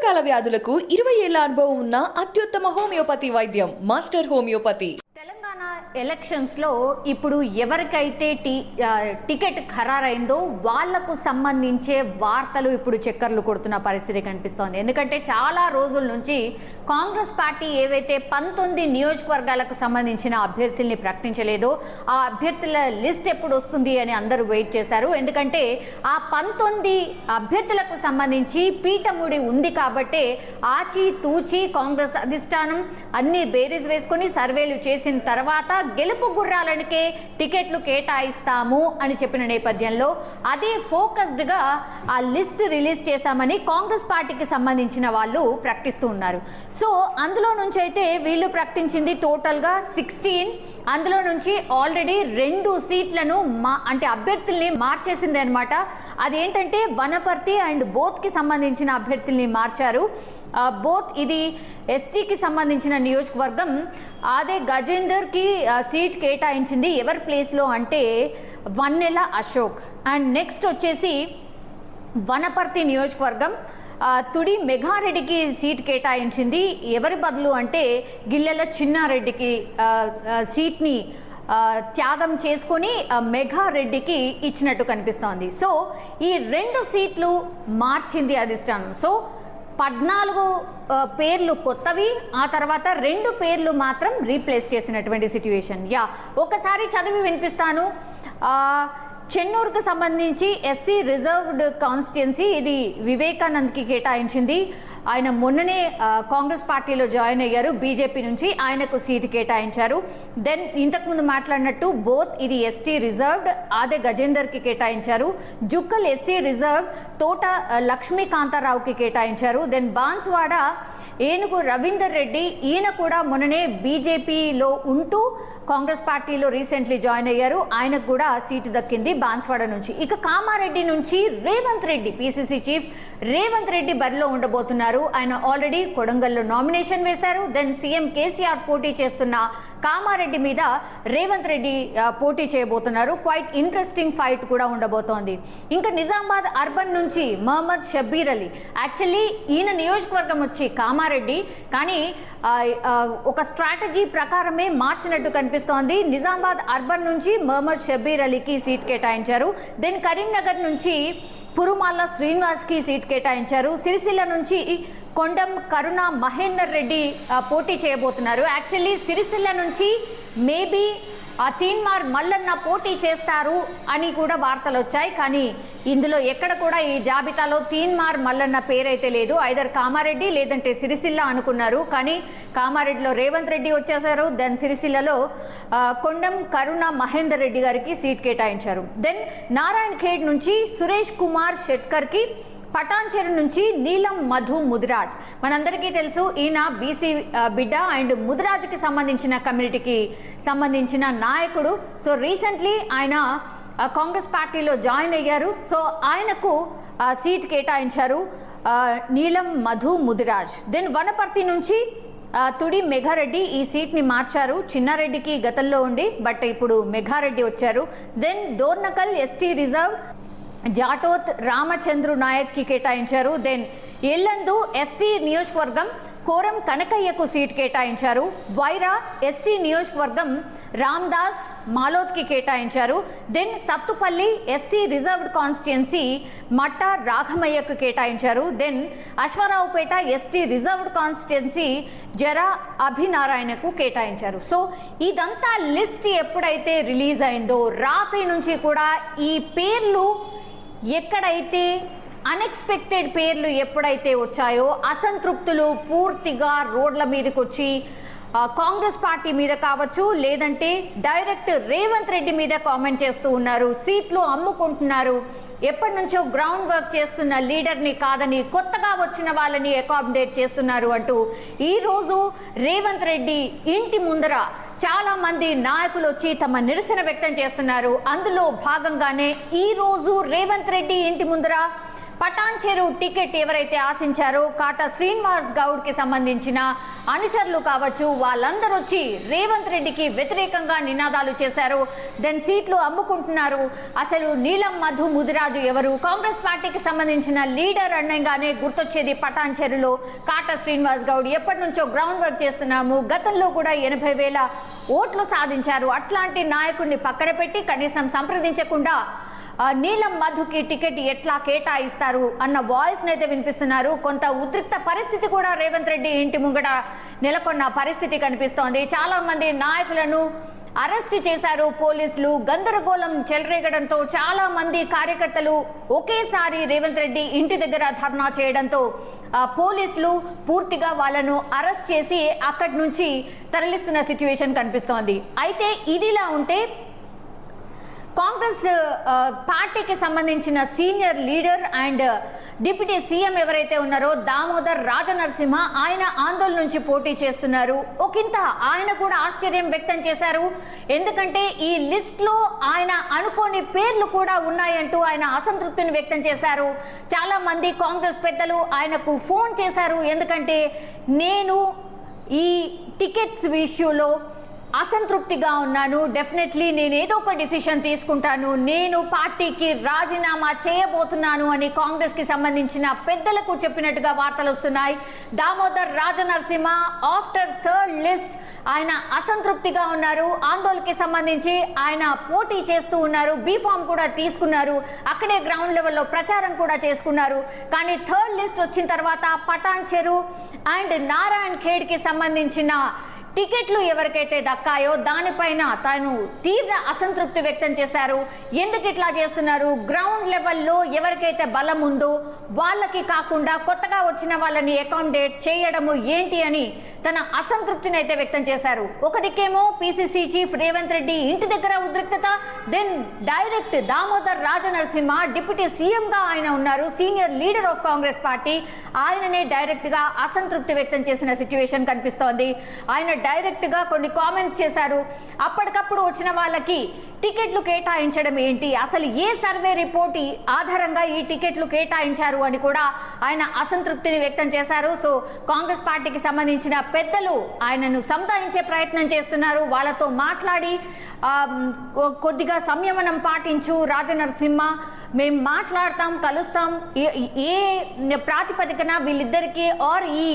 దీర్ఘకాల వ్యాధులకు 20 ఏళ్ల అనుభవం ఉన్న అత్యుత్తమ హోమియోపతి వైద్యం మాస్టర్ హోమియోపతి. తెలంగాణ ఎలక్షన్స్లో ఇప్పుడు ఎవరికైతే టికెట్ ఖరారైందో వాళ్లకు సంబంధించే వార్తలు ఇప్పుడు చక్కర్లు కొడుతున్న పరిస్థితి కనిపిస్తోంది. ఎందుకంటే చాలా రోజుల నుంచి కాంగ్రెస్ పార్టీ ఏవైతే 19 నియోజకవర్గాలకు సంబంధించిన అభ్యర్థుల్ని ప్రకటించలేదో ఆ అభ్యర్థుల లిస్ట్ ఎప్పుడు వస్తుంది అని అందరూ వెయిట్ చేశారు. ఎందుకంటే ఆ 19 అభ్యర్థులకు సంబంధించి పీఠముడి ఉంది కాబట్టి ఆచి తూచి కాంగ్రెస్ అధిష్టానం అన్ని బేరీజ్ వేసుకొని సర్వేలు చేసిన తర్వాత గెలుపు గుర్రాలకే టికెట్లు కేటాయిస్తాము అని చెప్పిన నేపథ్యంలో అదే ఫోకస్డ్గా ఆ లిస్ట్ రిలీజ్ చేశామని కాంగ్రెస్ పార్టీకి సంబంధించిన వాళ్ళు ప్రకటిస్తూ ఉన్నారు. సో అందులో నుంచి అయితే వీళ్ళు ప్రకటించింది టోటల్గా 16. అందులో నుంచి ఆల్రెడీ 2 సీట్లను అంటే అభ్యర్థుల్ని మార్చేసింది అనమాట. అదేంటంటే వనపర్తి అండ్ బోత్కి సంబంధించిన అభ్యర్థుల్ని మార్చారు. బోత్ ఇది ఎస్టీకి సంబంధించిన నియోజకవర్గం. అదే గజేందర్కి సీట్ కేటాయించింది ఎవరి ప్లేస్లో అంటే వన్నెల అశోక్. అండ్ నెక్స్ట్ వచ్చేసి వనపర్తి నియోజకవర్గం తుడి మెఘారెడ్డికి సీట్ కేటాయించింది ఎవరి బదులు అంటే గిల్లెల చిన్నారెడ్డికి సీట్ని త్యాగం చేసుకొని మెఘారెడ్డికి ఇచ్చినట్టు కనిపిస్తోంది. సో ఈ 2 సీట్లు మార్చింది అధిష్టానం. సో 14 పేర్లు కొత్తవి, ఆ తర్వాత 2 పేర్లు మాత్రం రీప్లేస్ చేసినటువంటి సిట్యుయేషన్. ఒకసారి చదివి వినిపిస్తాను. చెన్నూరుకు సంబంధించి ఎస్సీ రిజర్వ్డ్ కాన్స్టిట్యున్సీ ఇది వివేకానంద్కి కేటాయించింది. ఆయన మొన్ననే కాంగ్రెస్ పార్టీలో జాయిన్ అయ్యారు బీజేపీ నుంచి, ఆయనకు సీటు కేటాయించారు. దెన్ ఇంతకుముందు మాట్లాడినట్టు బోత్ ఇది ఎస్టీ రిజర్వ్డ్, అదే గజేందర్కి కేటాయించారు. జుక్కల్ ఎస్సీ రిజర్వ్ తోట లక్ష్మీకాంతారావుకి కేటాయించారు. దెన్ బాన్స్వాడ ఏనుగు రవీందర్ రెడ్డి, ఈయన కూడా మొన్ననే బీజేపీలో ఉంటూ కాంగ్రెస్ పార్టీలో రీసెంట్లీ జాయిన్ అయ్యారు, ఆయనకు కూడా సీటు దక్కింది బాన్స్వాడ నుంచి. ఇక కామారెడ్డి నుంచి రేవంత్ రెడ్డి పీసీసీ చీఫ్ రేవంత్ రెడ్డి బరిలో ఉండబోతున్నారు. ఆయన ఆల్రెడీ కొడంగల్లో నామినేషన్ వేశారు. దెన్ సీఎం కేసీఆర్ పోటీ చేస్తున్న కామారెడ్డి మీద రేవంత్ రెడ్డి పోటీ చేయబోతున్నారు. క్వైట్ ఇంట్రెస్టింగ్ ఫైట్ కూడా ఉండబోతోంది. ఇంకా నిజామాబాద్ అర్బన్ నుంచి మహమ్మద్ షబ్బీర్ అలీ, యాక్చువల్లీ ఈయన నియోజకవర్గం వచ్చి కామారెడ్డి, కానీ ఒక స్ట్రాటజీ ప్రకారమే మార్చినట్టు కనిపిస్తోంది. నిజామాబాద్ అర్బన్ నుంచి మహమ్మద్ షబ్బీర్ అలీకి సీట్ కేటాయించారు. దెన్ కరీంనగర్ నుంచి పురుమాల శ్రీనివాస్కి సీట్ కేటాయించారు. సిరిసిల్ల నుంచి కొండం కరుణ మహేందర్ రెడ్డి పోటీ చేయబోతున్నారు. యాక్చువల్లీ సిరిసిల్ల నుంచి మేబీ తీన్మార్ మల్లన్న పోటీ చేస్తారు అని కూడా వార్తలు వచ్చాయి, కానీ ఇందులో ఎక్కడ కూడా ఈ జాబితాలో తీన్మార్ మల్లన్న పేరైతే లేదు. ఐదర్ కామారెడ్డి లేదంటే సిరిసిల్ల అనుకున్నారు, కానీ కామారెడ్డిలో రేవంత్ రెడ్డి వచ్చేసారు. దెన్ సిరిసిల్లలో కొండం కరుణ మహేందర్ రెడ్డి గారికి సీట్ కేటాయించారు. దెన్ నారాయణ్ ఖేడ్ నుంచి సురేష్ కుమార్ షెట్కర్కి, పటాన్చెరు నుంచి నీలం మధు ముదిరాజ్, మనందరికీ తెలుసు ఈయన బీసీ బిడ్డ అండ్ ముదిరాజ్కి సంబంధించిన కమ్యూనిటీకి సంబంధించిన నాయకుడు. సో రీసెంట్లీ ఆయన కాంగ్రెస్ పార్టీలో జాయిన్ అయ్యారు. సో ఆయనకు సీట్ కేటాయించారు నీలం మధు ముదిరాజ్. దెన్ వనపర్తి నుంచి తుడి మెఘారెడ్డి ఈ సీట్ని మార్చారు. చిన్నారెడ్డికి గతంలో ఉండి బట్ ఇప్పుడు మెఘారెడ్డి వచ్చారు. Then Dornakal ST reserve Jatoth Ramachandru నాయక్కి కేటాయించారు. దెన్ ఎల్లందు ఎస్టీ నియోజకవర్గం కోరం కనకయ్యకు సీట్ కేటాయించారు. వైరా ఎస్టీ నియోజకవర్గం రామ్దాస్ మాలోత్కి కేటాయించారు. Then Sathupalli SC reserved constituency Matta రాఘమయ్యకు కేటాయించారు. Then Aswaraopeta ST reserved constituency Jara అభినారాయణకు కేటాయించారు. సో ఇదంతా లిస్ట్ ఎప్పుడైతే రిలీజ్ అయిందో రాత్రి నుంచి కూడా ఈ పేర్లు ఎక్కడైతే అన్ఎక్స్పెక్టెడ్ పేర్లు ఎప్పుడైతే వచ్చాయో అసంతృప్తులు పూర్తిగా రోడ్ల మీదకి వచ్చి కాంగ్రెస్ పార్టీ మీద కావచ్చు లేదంటే డైరెక్ట్ రేవంత్ రెడ్డి మీద కామెంట్ చేస్తూ ఉన్నారు. సీట్లు అమ్ముకుంటున్నారు, ఎప్పటి నుంచో గ్రౌండ్ వర్క్ చేస్తున్న లీడర్ని కాదని కొత్తగా వచ్చిన వాళ్ళని అకామిడేట్ చేస్తున్నారు అంటూ ఈరోజు రేవంత్ రెడ్డి ఇంటి ముందర చాలా మంది నాయకులు వచ్చి తమ నిరసన వ్యక్తం చేస్తున్నారు. అందులో భాగంగానే ఈరోజు రేవంత్ రెడ్డి ఇంటి ముందర పటాన్ చెరు టికెట్ ఎవరైతే ఆశించారో కాటా శ్రీనివాస్ గౌడ్కి సంబంధించిన అనుచరులు కావచ్చు, వాళ్ళందరూ వచ్చి రేవంత్ రెడ్డికి వ్యతిరేకంగా నినాదాలు చేశారు. దెన్ సీట్లు అమ్ముకుంటున్నారు. అసలు నీలం మధు ముదిరాజు ఎవరు? కాంగ్రెస్ పార్టీకి సంబంధించిన లీడర్ అనగానే గుర్తొచ్చేది పటాన్ చెరులో కాటా శ్రీనివాస్ గౌడ్. ఎప్పటి నుంచో గ్రౌండ్ వర్క్ చేస్తున్నాము, గతంలో కూడా 80,000 ఓట్లు సాధించారు. అట్లాంటి నాయకుడిని పక్కన పెట్టి కనీసం సంప్రదించకుండా నీలం మధుకి టికెట్ ఎట్లా కేటాయిస్తారు అన్న వాయిస్ అయితే వినిపిస్తున్నారు. కొంత ఉద్రిక్త పరిస్థితి కూడా రేవంత్ రెడ్డి ఇంటి ముంగట నెలకొన్న పరిస్థితి కనిపిస్తోంది. చాలా మంది నాయకులను అరెస్ట్ చేశారు పోలీసులు. గందరగోళం చెలరేగడంతో చాలా మంది కార్యకర్తలు ఒకేసారి రేవంత్ రెడ్డి ఇంటి దగ్గర ధర్నా చేయడంతో పోలీసులు పూర్తిగా వాళ్ళను అరెస్ట్ చేసి అక్కడి నుంచి తరలిస్తున్న సిచ్యువేషన్ కనిపిస్తోంది. అయితే ఇదిలా ఉంటే కాంగ్రెస్ పార్టీకి సంబంధించిన senior leader and deputy CM ఎవరైతే ఉన్నారో దామోదర్ రాజనరసింహ, ఆయన ఆందోళన నుంచి పోటీ చేస్తున్నారు. ఒకంత ఆయన కూడా ఆశ్చర్యం వ్యక్తం చేశారు. ఎందుకంటే ఈ లిస్ట్ లో ఆయన అనుకోని పేర్లు కూడా ఉన్నాయంటూ ఆయన అసంతృప్తిని వ్యక్తం చేశారు. చాలా మంది కాంగ్రెస్ పెద్దలు ఆయనకు ఫోన్ చేశారు. ఎందుకంటే నేను ఈ టికెట్స్ విషయంలో అసంతృప్తిగా ఉన్నాను, డెఫినెట్లీ నేను ఏదో ఒక డిసిషన్ తీసుకుంటాను, నేను పార్టీకి రాజీనామా చేయబోతున్నాను అని కాంగ్రెస్ కి సంబంధించిన పెద్దలకు చెప్పినట్టుగా వార్తలు వస్తున్నాయి. Damodar Rajanarasimha after third list ఆయన అసంతృప్తిగా ఉన్నారు. ఆందోళనకి సంబంధించి ఆయన పోటీ చేస్తూ ఉన్నారు. బీఫామ్ కూడా తీసుకున్నారు. అక్కడే గ్రౌండ్ లెవెల్లో ప్రచారం కూడా చేసుకున్నారు. కానీ థర్డ్ లిస్ట్ వచ్చిన తర్వాత పటాన్ చెరు అండ్ నారాయణ్ ఖేడ్ కి సంబంధించిన టికెట్లు ఎవరికైతే దక్కాయో దానిపైన తాను తీవ్ర అసంతృప్తి వ్యక్తం చేశారు. ఎందుకు ఇట్లా చేస్తున్నారు? గ్రౌండ్ లెవెల్లో ఎవరికైతే బలం ఉందో వాళ్ళకి కాకుండా కొత్తగా వచ్చిన వాళ్ళని అకామిడేట్ చేయడము ఏంటి అని తన అసంతృప్తిని అయితే వ్యక్తం చేశారు. ఒక దిక్కేమో పిసిసి చీఫ్ రేవంత్ రెడ్డి ఇంటి దగ్గర ఉద్రిక్తత, then direct Damodar Rajanarasimha deputy CM గా ఆయన ఉన్నారు, senior leader of Congress party. ఆయననే డైరెక్ట్ గా అసంతృప్తి వ్యక్తం చేసిన సిచ్యువేషన్ కనిపిస్తోంది. ఆయన డైరెక్ట్ గా కొన్ని కామెంట్స్ చేశారు. అప్పటికప్పుడు వచ్చిన వాళ్ళకి టికెట్లు కేటాయించడం ఏంటి, అసలు ఏ సర్వే రిపోర్ట్ ఆధారంగా ఈ టికెట్లు కేటాయించారు అని కూడా ఆయన అసంతృప్తిని వ్యక్తం చేశారు. సో కాంగ్రెస్ పార్టీకి సంబంధించిన పెద్దలు ఆయనను సముదాయించే ప్రయత్నం చేస్తున్నారు. వాళ్ళతో మాట్లాడి కొద్దిగా సంయమనం పాటించు రాజనరసింహ, మేము మాట్లాడతాం, కలుస్తాం, ఏ ప్రాతిపదికన వీళ్ళిద్దరికీ ఆర్ ఈ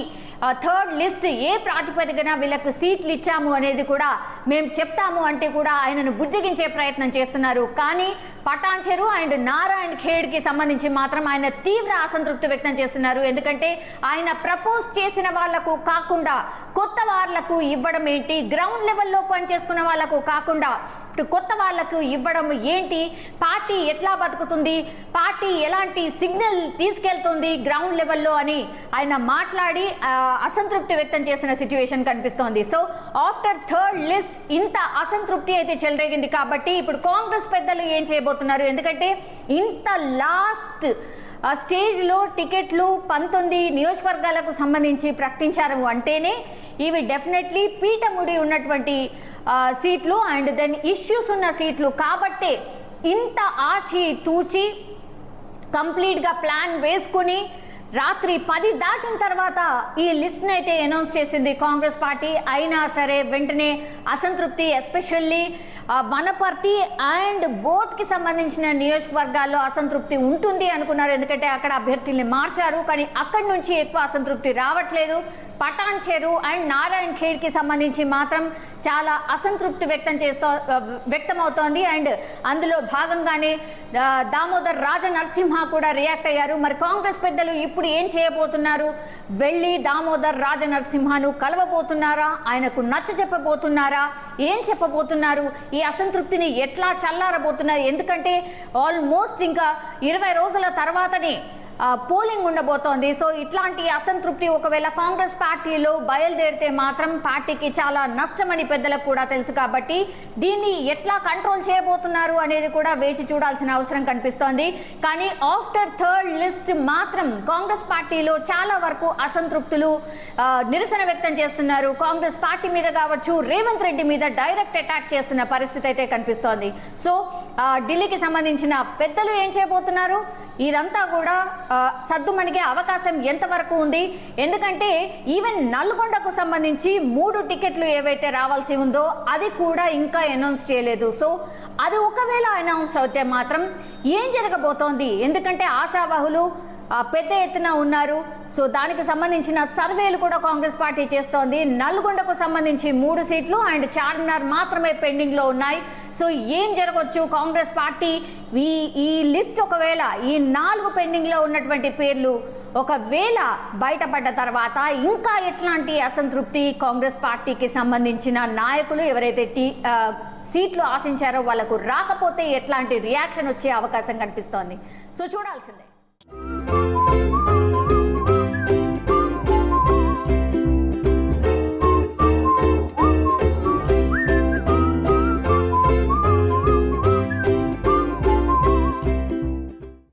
థర్డ్ లిస్ట్ ఏ ప్రాతిపదికన వీళ్ళకు సీట్లు ఇచ్చాము అనేది కూడా మేము చెప్తాము అంటే కూడా ఆయనను బుజ్జగించే ప్రయత్నం చేస్తున్నారు. కానీ పటాన్ చెరు అండ్ నారాయణ్ ఖేడ్ కి సంబంధించి మాత్రం ఆయన తీవ్ర అసంతృప్తి వ్యక్తం చేస్తున్నారు. ఎందుకంటే ఆయన ప్రపోజ్ చేసిన వాళ్లకు కాకుండా కొత్త వాళ్లకు ఇవ్వడం ఏంటి, గ్రౌండ్ లెవెల్లో పనిచేసుకున్న వాళ్లకు కాకుండా కొత్త వాళ్లకు ఇవ్వడం ఏంటి, పార్టీ ఎట్లా బతుకుతుంది, పార్టీ ఎలాంటి సిగ్నల్ తీసుకెళ్తుంది గ్రౌండ్ లెవెల్లో అని ఆయన మాట్లాడి అసంతృప్తి వ్యక్తం చేసిన సిచ్యువేషన్ కనిపిస్తోంది. సో ఆఫ్టర్ థర్డ్ లిస్ట్ ఇంత అసంతృప్తి అయితే చెలరేగింది కాబట్టి ఇప్పుడు కాంగ్రెస్ పెద్దలు ఏం చేయబోతున్నారు? ఎందుకంటే ఇంత లాస్ట్ స్టేజ్లో టికెట్లు 19 నియోజకవర్గాలకు సంబంధించి ప్రకటించారు అంటేనే ఇవి డెఫినెట్లీ పీఠముడి ఉన్నటువంటి సీట్లు అండ్ దెన్ ఇష్యూస్ ఉన్న సీట్లు కాబట్టే ఇంత ఆచి తూచి కంప్లీట్గా ప్లాన్ వేసుకుని రాత్రి 10 దాటిన తర్వాత ఈ లిస్ట్ని అయితే అనౌన్స్ చేసింది కాంగ్రెస్ పార్టీ. అయినా సరే వెంటనే అసంతృప్తి, ఎస్పెషల్లీ వనపర్తి అండ్ బోత్కి సంబంధించిన నియోజకవర్గాల్లో అసంతృప్తి ఉంటుంది అనుకున్నారు. ఎందుకంటే అక్కడ అభ్యర్థుల్ని మార్చారు, కానీ అక్కడి నుంచి ఎక్కువ అసంతృప్తి రావట్లేదు. పటాన్ చెరు అండ్ నారాయణ్ ఖేడ్ కి సంబంధించి మాత్రం చాలా అసంతృప్తి వ్యక్తమవుతోంది. అండ్ అందులో భాగంగానే దామోదర్ రాజనరసింహ కూడా రియాక్ట్ అయ్యారు. మరి కాంగ్రెస్ పెద్దలు ఇప్పుడు ఏం చేయబోతున్నారు? వెళ్ళి దామోదర్ రాజనరసింహను కలవబోతున్నారా? ఆయనకు నచ్చ చెప్పబోతున్నారా? ఏం చెప్పబోతున్నారు? ఈ అసంతృప్తిని ఎట్లా చల్లారబోతున్నారు? ఎందుకంటే ఆల్మోస్ట్ ఇంకా 20 రోజుల తర్వాతనే పోలింగ్ ఉండబోతోంది. సో ఇట్లాంటి అసంతృప్తి ఒకవేళ కాంగ్రెస్ పార్టీలో బయలుదేరితే మాత్రం పార్టీకి చాలా నష్టమని పెద్దలకు కూడా తెలుసు. కాబట్టి దీన్ని ఎట్లా కంట్రోల్ చేయబోతున్నారు అనేది కూడా వేచి చూడాల్సిన అవసరం కనిపిస్తోంది. కానీ ఆఫ్టర్ థర్డ్ లిస్ట్ మాత్రం కాంగ్రెస్ పార్టీలో చాలా వరకు అసంతృప్తులు నిరసన వ్యక్తం చేస్తున్నారు. కాంగ్రెస్ పార్టీ మీద కావచ్చు, రేవంత్ రెడ్డి మీద డైరెక్ట్ అటాక్ చేస్తున్న పరిస్థితి అయితే కనిపిస్తోంది. సో ఢిల్లీకి సంబంధించిన పెద్దలు ఏం చేయబోతున్నారు? ఇదంతా కూడా సద్దుమణిగే అవకాశం ఎంతవరకు ఉంది? ఎందుకంటే ఈవెన్ నల్గొండకు సంబంధించి 3 టికెట్లు ఏవైతే రావాల్సి ఉందో అది కూడా ఇంకా అనౌన్స్ చేయలేదు. సో అది ఒకవేళ అనౌన్స్ అయితే మాత్రం ఏం జరగబోతోంది? ఎందుకంటే ఆశావాహులు పెద్ద ఎత్తున ఉన్నారు. సో దానికి సంబంధించిన సర్వేలు కూడా కాంగ్రెస్ పార్టీ చేస్తోంది. నల్గొండకు సంబంధించి 3 సీట్లు అండ్ చార్మినార్ మాత్రమే పెండింగ్లో ఉన్నాయి. సో ఏం జరగవచ్చు? కాంగ్రెస్ పార్టీ ఈ లిస్ట్ ఒకవేళ ఈ 4 పెండింగ్లో ఉన్నటువంటి పేర్లు ఒకవేళ బయటపడ్డ తర్వాత ఇంకా ఎట్లాంటి అసంతృప్తి కాంగ్రెస్ పార్టీకి సంబంధించిన నాయకులు ఎవరైతే సీట్లు ఆశించారో వాళ్ళకు రాకపోతే ఎట్లాంటి రియాక్షన్ వచ్చే అవకాశం కనిపిస్తోంది? సో చూడాల్సిందే.